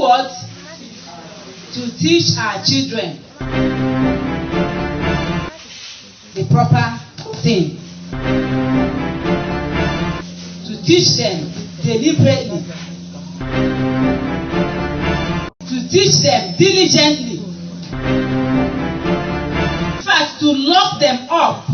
what? To teach our children the proper thing. To teach them deliberately. To teach them diligently. In fact, to lock them up.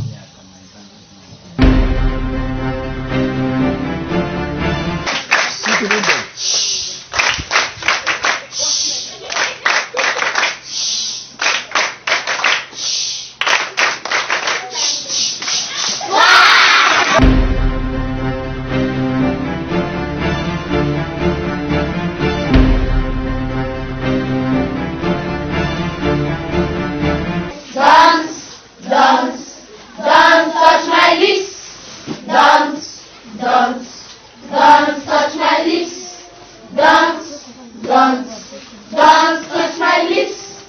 Don't touch my lips.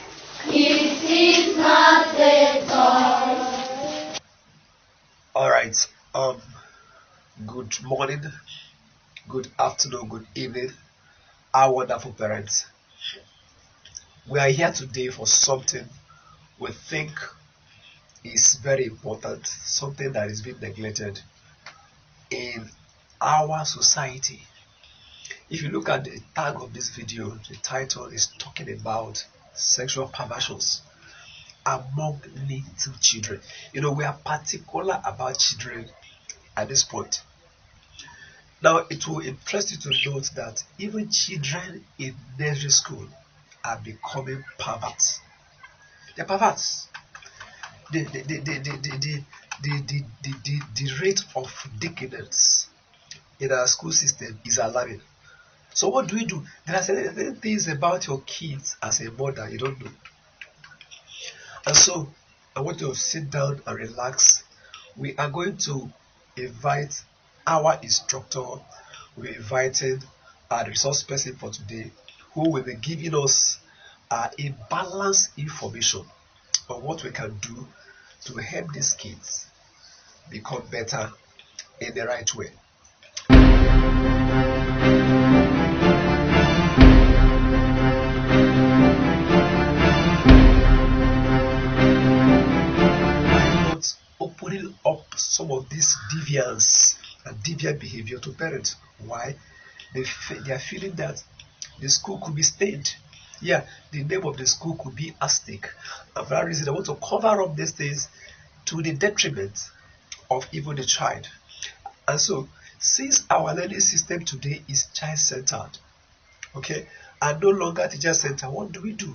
It is not a toy. All right. Good morning, good afternoon, good evening, our wonderful parents. We are here today for something we think is very important, something that is being neglected in our society. If you look at the tag of this video, the title is talking about sexual perversions among little children. You know, we are particular about children at this point. Now, it will interest you to note that even children in nursery school are becoming perverts. They're perverts. The rate of decadence in our school system is alarming. So what do we do? There are certain things about your kids as a mother you don't know. And so I want you to sit down and relax. We are going to invite our instructor. We're inviting our resource person for today, who will be giving us a balanced information on what we can do to help these kids become better in the right way. Opening up some of these deviance and deviant behavior to parents. Why? They are feeling that the school could be stained. Yeah, the name of the school could be Aztec. And for that reason, they want to cover up these things to the detriment of even the child. And so, since our learning system today is child-centered, okay, and no longer teacher-centered, what do we do?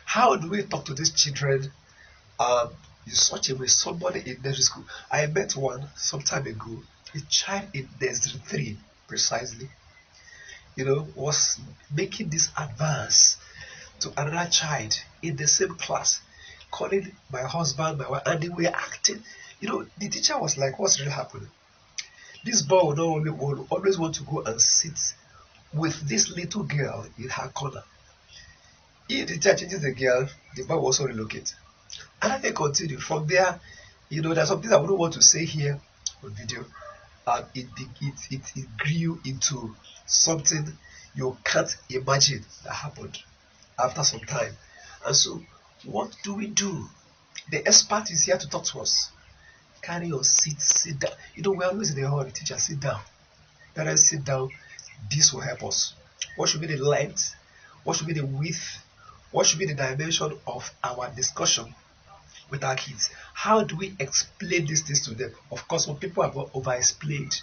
How do we talk to these children in such a way? Somebody in nursery school, I met one some time ago, a child in nursery 3 precisely, was making this advance to another child in the same class, calling my husband, my wife, and they were acting. The teacher was like, what's really happening? This boy would always want to go and sit with this little girl in her corner. If the teacher changes the girl, the boy will also relocate. And they continue from there. There's something I wouldn't want to say here on video. It grew into something you can't imagine that happened after some time. And so, what do we do? The expert is here to talk to us. Carry your seat, sit down. We're always in the hall. The teacher, sit down. Parents, sit down. This will help us. What should be the length? What should be the width? What should be the dimension of our discussion with our kids? How do we explain these things to them? Of course, when people have over-explained,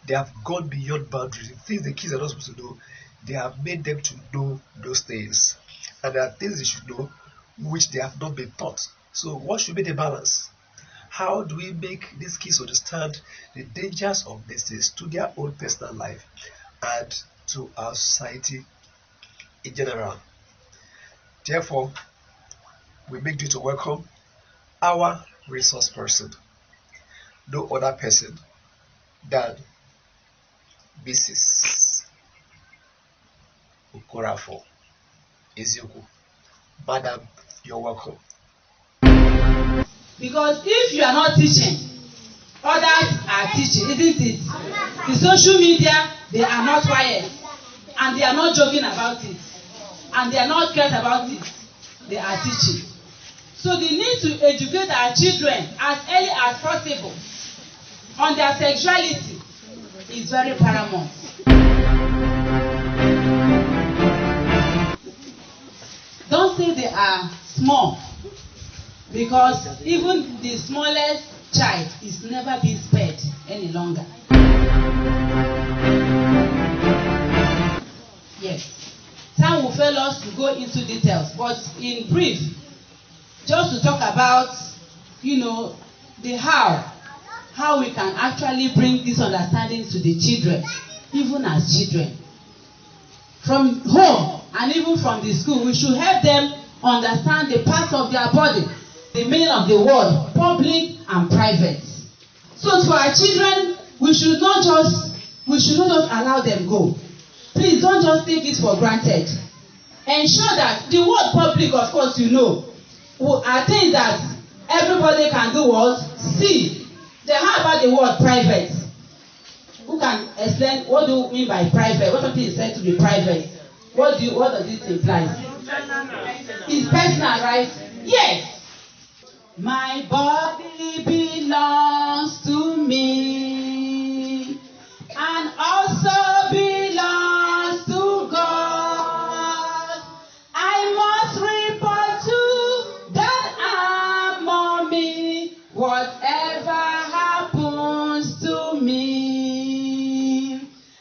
they have gone beyond boundaries. The things the kids are not supposed to know, they have made them to know those things. And there are things they should know which they have not been taught. So what should be the balance? How do we make these kids understand the dangers of these things to their own personal life and to our society in general? Therefore, we make you to welcome our resource person, no other person than Mrs Okoroafor. Eziokwu. Madam, you're welcome. Because if you are not teaching, others are teaching, isn't it? The social media, they are not quiet. and they are not joking about it, and they are not cared about it, they are teaching. So the need to educate our children as early as possible on their sexuality is very paramount. Don't say they are small, because even the smallest child is never being spared any longer. Yes, time will fail us to go into details, but in brief, just to talk about, the how we can actually bring this understanding to the children, even as children. From home and even from the school, we should help them understand the parts of their body, the meaning of the word, public and private. So to our children, we should not just allow them go. Please don't just take it for granted. Ensure that the word public, of course, are things that everybody can do what? See. Then how about the word private? Who can explain what do you mean by private? What something is said to be private? What does this imply? It's personal, right? Yes. My body belongs to me and also belongs to God. I must report to that mommy whatever happens to me.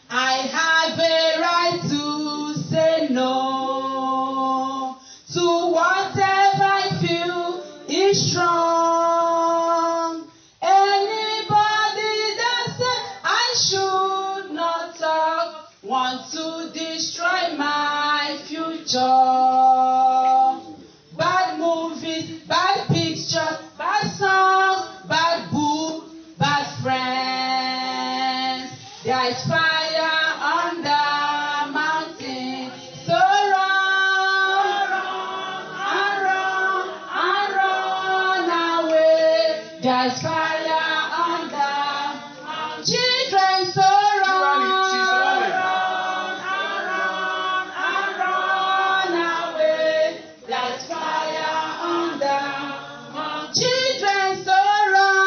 I have a right to say no to whatever I feel is wrong. Anybody that says I should not talk want to destroy my future. Bad movies, bad pictures, bad songs, bad book, bad friends. There is fire on the mountain, so run away. There is fire on the mountain. Children, so run away. There is fire on the mountain. Children, so run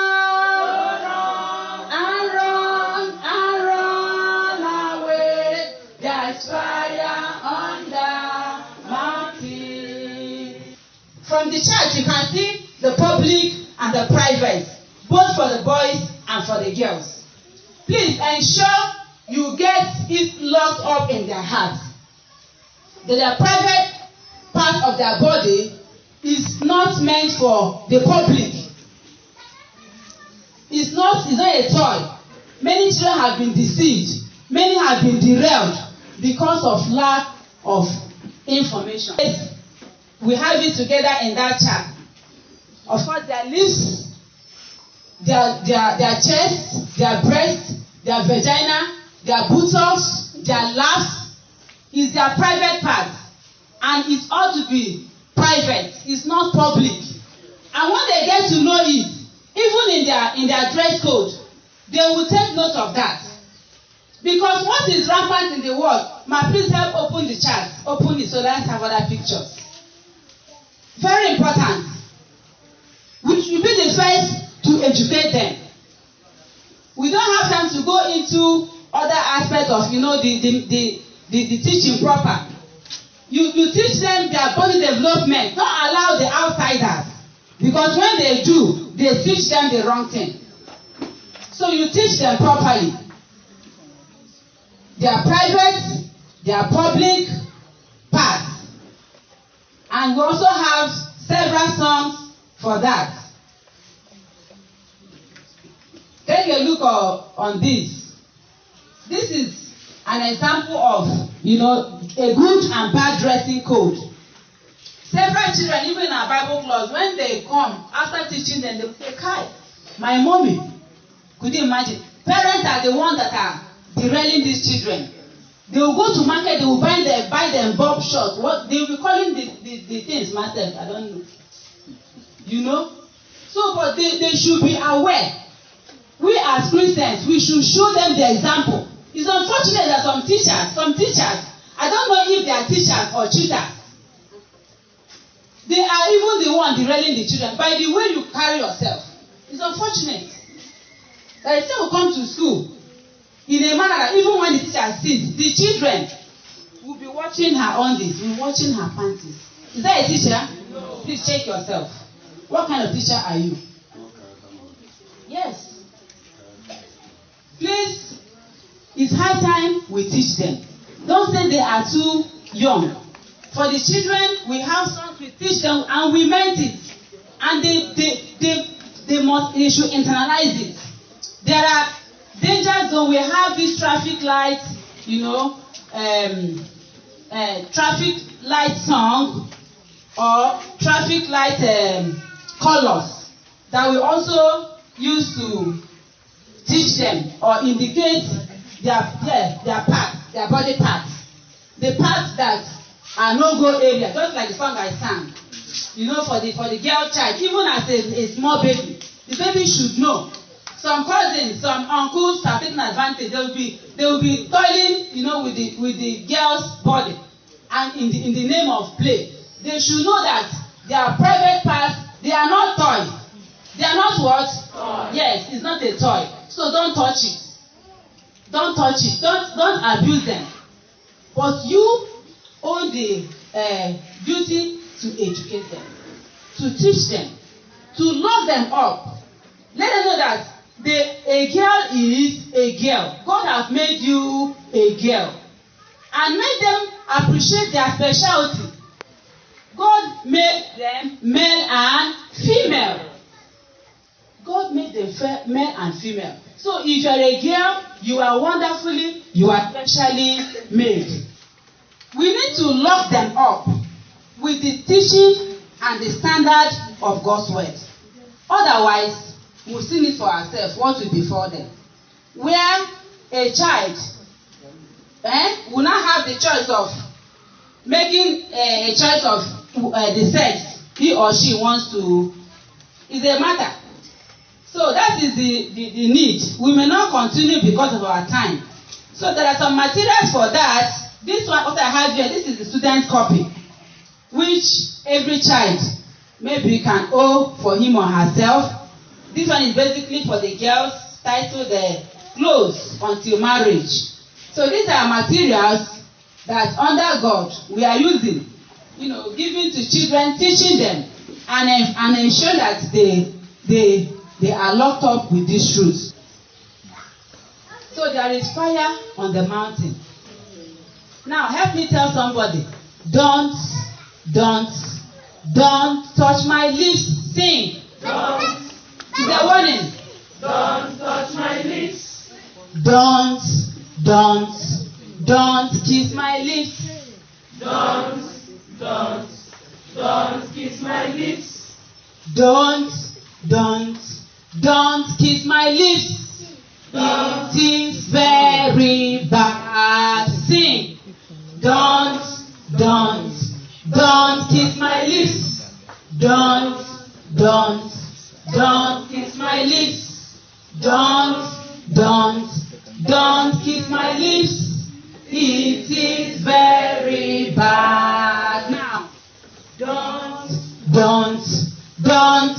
away. There is fire on the mountain. From the church, you can see the public and the private, both for the boys and for the girls. Please ensure you get it locked up in their hearts that the private part of their body is not meant for the public. It's not a toy. Many children have been deceived. Many have been derailed because of lack of information. We have it together in that chart. Of course, their lips, their chest, their breast, their vagina, their buttocks, their laps is their private part, and it ought to be private. It's not public. And when they get to know it, even in their dress code, they will take note of that. Because what is rampant in the world? Please help open the chart. Open it so let's have other pictures. Very important. We should be the first to educate them. We don't have time to go into other aspects of the teaching proper. You teach them their body development. Don't allow the outsiders, because when they do, they teach them the wrong thing. So you teach them properly. Their private, their public parts, and we also have several songs for that. Take a look on this. This is an example of, a good and bad dressing code. Several children, even in our Bible class, when they come, after teaching them, they say, "Kai, my mommy," could you imagine? Parents are the ones that are derailing these children. They will go to market, they will buy them bob shorts. What they will be calling the things myself, I don't know. So, but they should be aware. We as Christians, we should show them the example. It's unfortunate that some teachers I don't know if they are teachers or cheaters. They are even the one derailing the children by the way you carry yourself. It's unfortunate that the child will come to school in a manner that even when the teacher sits, the children will be watching her undies, will be watching her panties. Is that a teacher? No. Please check yourself. What kind of teacher are you? Yes. Please, it's high time we teach them. Don't say they are too young. For the children, we have songs we teach them and we meant it. And they should internalize it. There are danger zones. We have this traffic light, traffic light song or traffic light colors that we also use to teach them or indicate their parts, their body parts, the parts that are no-go area, just like the song I sang. For the girl child, even as a small baby, the baby should know. Some cousins, some uncles have taken advantage. They will be toiling, with the girl's body, and in the name of play. They should know that their private parts, they are not toys. They are not what? Toy. Yes, it's not a toy. So don't touch it. Don't touch it. Don't abuse them. But you own the duty to educate them, to teach them, to lock them up. Let them know that a girl is a girl. God has made you a girl. And make them appreciate their specialty. God made them male and female. God made them male and female. So if you are a girl, you are wonderfully, you are specially made. We need to lock them up with the teaching and the standard of God's word. Otherwise, we'll see it for ourselves what will befall them. Where a child will not have the choice of making a choice of the sex he or she wants to. Is a matter. So that is the need. We may not continue because of our time. So there are some materials for that. This one, what I have here, this is the student copy, which every child maybe can owe for him or herself. This one is basically for the girls, titled Clothes Until Marriage. So these are materials that under God we are using, giving to children, teaching them, and ensure that they are locked up with these truths. So there is fire on the mountain. Now help me tell somebody, don't touch my lips. Sing. It's a warning. Don't touch my lips. Don't kiss my lips. Don't kiss my lips. Don't kiss my lips. It is very bad. Sing. Don't kiss my lips. Don't kiss my lips. Don't kiss my lips. It is very bad. Now, don't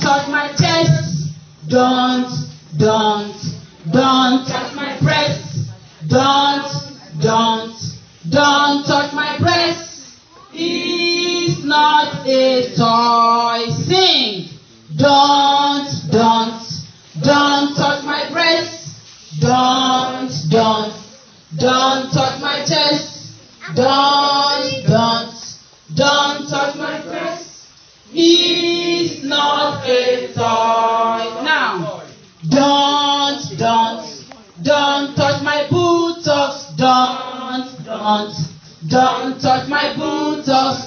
touch my chest. Don't touch my breast. Don't touch my breast. It's not a toy. Sing. Don't touch my breast. Don't touch my chest. Don't touch my breast. It's not a toy. Now, don't touch my buttocks. Don't touch my buttocks.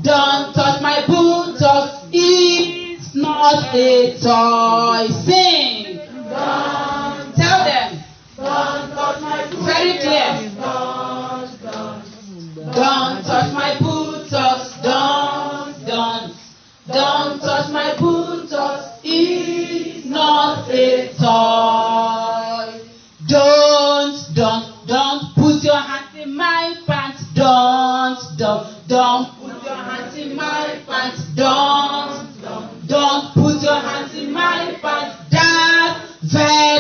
Don't touch my buttocks. It's not a toy. Sing. Tell them. Don't touch my buttocks. Very clear. Don't touch my buttocks. Don't touch my buttocks. It's not a toy. Don't put your hand. very